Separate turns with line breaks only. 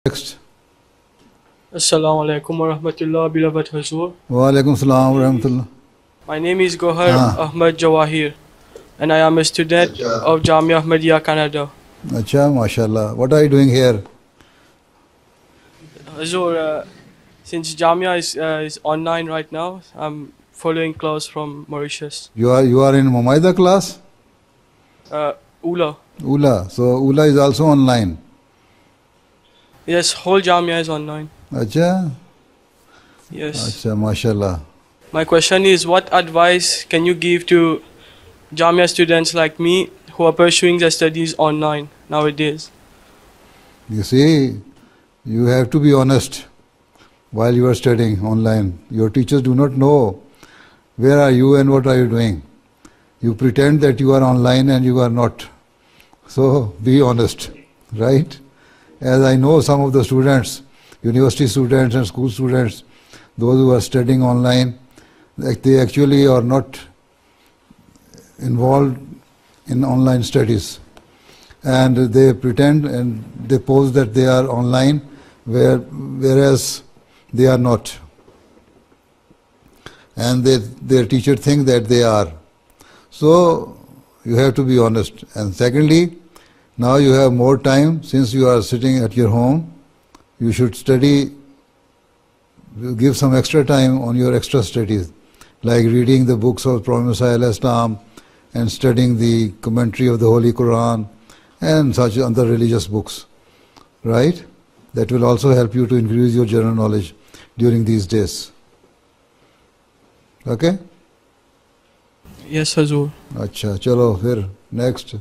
Next.
Assalamu alaikum wa rahmatullahi wa barakatuh.
Wa alaikum salam wa rahmatullah.
My name is Gohar Ahmad Jawahir and I am a student of Jamia Ahmadiyya, Canada.
Acha, mashallah. What are you doing here?
Hazur, since Jamia is online right now, I'm following class from Mauritius.
You are in Mumaida class?
Ula.
Ula. So Ula is also online.
Yes, whole Jamia is online.
Acha?
Yes.
Acha, mashallah.
My question is, what advice can you give to Jamia students like me who are pursuing their studies online nowadays?
You see, you have to be honest while you are studying online. Your teachers do not know where are you and what are you doing. You pretend that you are online and you are not. So be honest, right? As I know some of the students, university students and school students, those who are studying online, they actually are not involved in online studies. And they pretend and they pose that they are online, whereas they are not. And their teacher think that they are. So you have to be honest. And secondly, now you have more time since you are sitting at your home. You should study, give some extra time on your extra studies, like reading the books of Prophet Islam and studying the commentary of the Holy Quran and such other religious books, right? That will also help you to increase your general knowledge during these days. Okay?
Yes, Hazur.
Acha, chalo, fir, next.